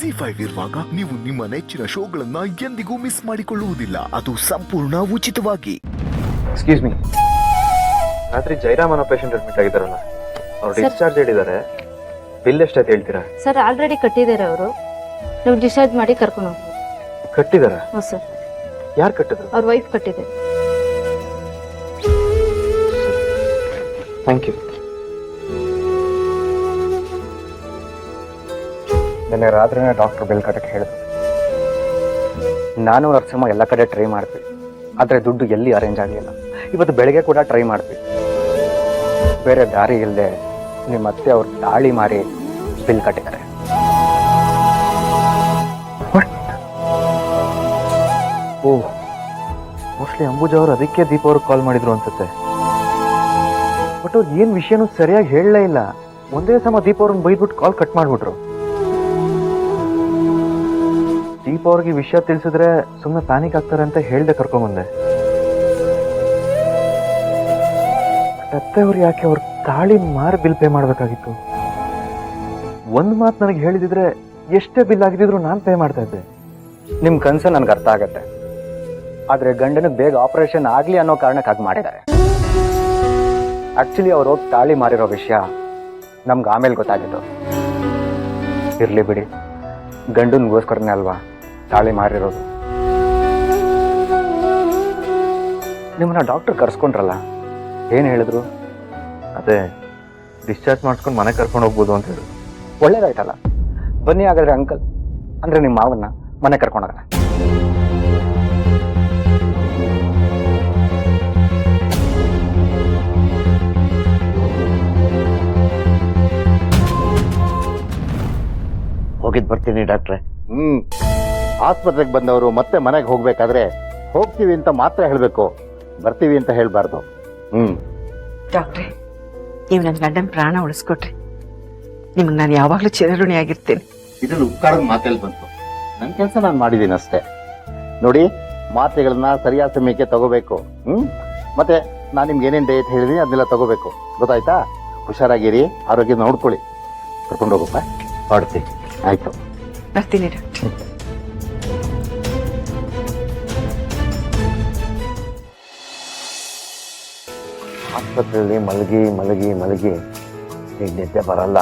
ಜಿ5 ಇರುವಾಗ ನೀವು ನಿಮ್ಮ ನೆಚ್ಚಿನ ಶೋಗಳನ್ನ ಎಂದಿಗೂ ಮಿಸ್ ಮಾಡಿಕೊಳ್ಳುವುದಿಲ್ಲ. ಅದು ಸಂಪೂರ್ಣ ಉಚಿತವಾಗಿ. ಎಕ್ಸ್ಕ್ಯೂಸ್ ಮೀ, ರಾತ್ರಿ ಜೈರಾಮ್ ಅನ್ನೋ ಪೇಷಂಟ್ ಅಡ್ಮಿಟ್ ಆಗಿದ್ದಾರಲ್ಲ, ಅವ್ರು ಡಿಸ್ಚಾರ್ಜ್ ಹೇಳಿದ್ದಾರೆ. ಬಿಲ್ ಎಷ್ಟಾಯ್ತು ಹೇಳ್ತೀರಾ? ಸರ್ ಆಲ್ರೆಡಿ ಕಟ್ಟಿದ್ದಾರೆ ಅವರು. ನೀವು ಡಿಸ್ಚಾರ್ಜ್ ಮಾಡಿ ಕರ್ಕೊಂಡು ಹೋಗಿ. ಕಟ್ಟಿದಾರ? ಹೌದು ಸರ್. ಯಾರು ಕಟ್ಟಿದ್ರು? ಅವ್ರ ವೈಫ್ ಕಟ್ಟಿದ್ದಾರೆ. Thank you. ನಿನ್ನೆ ರಾತ್ರಿನೇ ಡಾಕ್ಟರ್ ಬಿಲ್ ಕಟ್ಟಕ್ಕೆ ಹೇಳಿದ್ರು. ನಾನು ನರ್ಸಮ್ಮ ಎಲ್ಲ ಕಡೆ ಟ್ರೈ ಮಾಡ್ತೀವಿ, ಆದರೆ ದುಡ್ಡು ಎಲ್ಲಿ ಅರೇಂಜ್ ಆಗಲಿಲ್ಲ. ಇವತ್ತು ಬೆಳಗ್ಗೆ ಕೂಡ ಟ್ರೈ ಮಾಡ್ತೀವಿ. ಬೇರೆ ದಾರಿ ಇಲ್ಲದೆ ನಿಮ್ಮ ಅತ್ತೆ ಅವ್ರು ತಾಳಿ ಮಾರಿ ಬಿಲ್ ಕಟ್ಟಿದ್ದಾರೆ. ಓಹ್, ಮೋಸ್ಟ್ಲಿ ಅಂಬುಜಾ ಅವರು ಅದಕ್ಕೆ ದೀಪ ಅವ್ರಿಗೆ ಕಾಲ್ ಮಾಡಿದ್ರು ಅನ್ಸುತ್ತೆ. ಬಟ್ ಅವ್ರು ಏನು ವಿಷಯನೂ ಸರಿಯಾಗಿ ಹೇಳಲೇ ಇಲ್ಲ. ಒಂದೇ ಸಮ ದೀಪ ಅವ್ರನ್ನ ಬೈದ್ಬಿಟ್ಟು ಕಾಲ್ ಕಟ್ ಮಾಡಿಬಿಟ್ರು. ದೀಪ ಅವ್ರಿಗೆ ವಿಷಯ ತಿಳಿಸಿದ್ರೆ ಸುಮ್ಮನೆ ಪ್ಯಾನಿಕ್ ಆಗ್ತಾರೆ ಅಂತ ಹೇಳ್ದೆ ಕರ್ಕೊಂಬಂದೆ. ಅತ್ತೆ ಅವ್ರು ಯಾಕೆ ಅವ್ರ ತಾಳಿ ಮಾರಿ ಬಿಲ್ ಪೇ ಮಾಡಬೇಕಾಗಿತ್ತು? ಒಂದು ಮಾತು ನನಗೆ ಹೇಳಿದಿದ್ರೆ ಎಷ್ಟೇ ಬಿಲ್ ಆಗಿದ್ರು ನಾನು ಪೇ ಮಾಡ್ತಾ ಇದ್ದೆ. ನಿಮ್ಮ ಕನ್ಸರ್ನ್ ನನಗೆ ಅರ್ಥ ಆಗತ್ತೆ, ಆದರೆ ಗಂಡನಿಗೆ ಬೇಗ ಆಪರೇಷನ್ ಆಗಲಿ ಅನ್ನೋ ಕಾರಣಕ್ಕೆ ಹಾಗೆ ಮಾಡಿದ್ದಾರೆ. ಆಕ್ಚುಲಿ ಅವ್ರು ಹೋಗಿ ತಾಳಿ ಮಾರಿರೋ ವಿಷಯ ನಮ್ಗೆ ಆಮೇಲೆ ಗೊತ್ತಾಗಿತ್ತು. ಇರ್ಲಿ ಬಿಡಿ, ಗಂಡನಿಗೋಸ್ಕರನೇ ಅಲ್ವಾ ತಾಳಿ ಮಾರಿರೋದು. ನಿಮ್ಮನ್ನ ಡಾಕ್ಟರ್ ಕರ್ಸ್ಕೊಂಡ್ರಲ್ಲ, ಏನು ಹೇಳಿದ್ರು? ಅದೇ ಡಿಸ್ಚಾರ್ಜ್ ಮಾಡಿಸ್ಕೊಂಡು ಮನೆ ಕರ್ಕೊಂಡು ಹೋಗ್ಬೋದು ಅಂತ ಹೇಳಿದ್ರು. ಒಳ್ಳೇದಾಯ್ತಲ್ಲ, ಬನ್ನಿ ಹಾಗಾದ್ರೆ ಅಂಕಲ್, ಅಂದರೆ ನಿಮ್ಮ ಮಾವನ್ನ ಮನೆ ಕರ್ಕೊಂಡೋಗೋಣ. ಹೋಗಿದ್ ಬರ್ತೀನಿ ಡಾಕ್ಟ್ರೆ. ಆಸ್ಪತ್ರೆಗೆ ಬಂದವರು ಮತ್ತೆ ಮನೆಗೆ ಹೋಗ್ಬೇಕಾದ್ರೆ ಹೋಗ್ತೀವಿ ಅಂತ ಮಾತ್ರ ಹೇಳಬೇಕು, ಬರ್ತೀವಿ ಅಂತ ಹೇಳಬಾರ್ದು. ಡಾಕ್ಟ್ರೆ, ನೀವು ನನ್ನ ಗಂಡನ ಪ್ರಾಣ ಉಳಿಸ್ಕೊಟ್ರಿ. ನಿಮ್ಗೆ ನಾನು ಯಾವಾಗಲೂ ಚಿರಋಣಿ ಆಗಿರ್ತೇನೆ. ಇದ್ರಲ್ಲಿ ಉಪಕಾರದ ಮಾತೆಲ್ಲಿ ಬಂತು? ನನ್ನ ಕೆಲಸ ನಾನು ಮಾಡಿದ್ದೀನಿ ಅಷ್ಟೇ. ನೋಡಿ, ಮಾತ್ರೆಗಳನ್ನ ಸರಿಯಾದ ಸಮಯಕ್ಕೆ ತಗೋಬೇಕು. ಮತ್ತೆ ನಾನು ನಿಮ್ಗೆ ಏನೇನು ಡಯಟ್ ಹೇಳಿದೀನಿ ಅದನ್ನೆಲ್ಲ ತಗೋಬೇಕು, ಗೊತ್ತಾಯ್ತಾ? ಹುಷಾರಾಗಿರಿ, ಆರೋಗ್ಯ ನೋಡ್ಕೊಳ್ಳಿ. ಕರ್ಕೊಂಡು ಹೋಗಪ್ಪ, ಹೊಡ್ತೀನಿ. ಆಯ್ತು, ಬರ್ತೀನಿ ಡಾಕ್ಟ್ರೆ. ಆಸ್ಪತ್ರೆಯಲ್ಲಿ ಮಲಗಿ ಮಲಗಿ ಮಲಗಿ ಈಗ ನಿದ್ದೆ ಬರಲ್ಲ.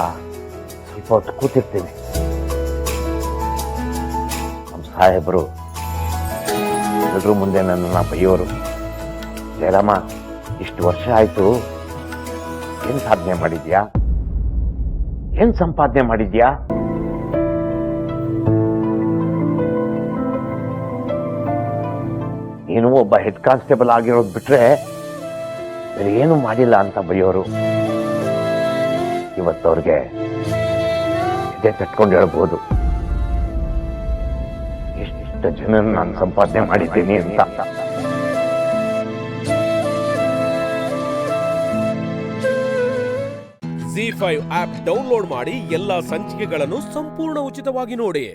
ಸ್ವಲ್ಪ ಹೊತ್ತು ಕೂತಿರ್ತೀನಿ. ನಮ್ಮ ಸಾಹೇಬರು ಎಲ್ರೂ ಮುಂದೆ ನನ್ನನ್ನು ಬೈಯೋರು. ಜಯರಾಮ, ಇಷ್ಟು ವರ್ಷ ಆಯ್ತು, ಏನ್ ಸಾಧನೆ ಮಾಡಿದ್ಯಾ? ಏನ್ ಸಂಪಾದನೆ ಮಾಡಿದ್ಯಾ? ನೀನು ಒಬ್ಬ ಹೆಡ್ ಕಾನ್ಸ್ಟೇಬಲ್ ಆಗಿರೋದು ಬಿಟ್ರೆ ಬೇರೆ ಏನು ಮಾಡಿಲ್ಲ ಅಂತ ಬೈಯೋರು. ಇವತ್ತವ್ರಿಗೆ ಇದೇ ತಟ್ಕೊಂಡು ಹೇಳ್ಬೋದು, ಎಷ್ಟೆಷ್ಟು ಜನ ನಾನು ಸಂಪಾದನೆ ಮಾಡಿದ್ದೀನಿ ಅಂತ. ಜಿ5 ಆಪ್ ಡೌನ್ಲೋಡ್ ಮಾಡಿ ಎಲ್ಲಾ ಸಂಚಿಕೆಗಳನ್ನು ಸಂಪೂರ್ಣ ಉಚಿತವಾಗಿ ನೋಡಿ.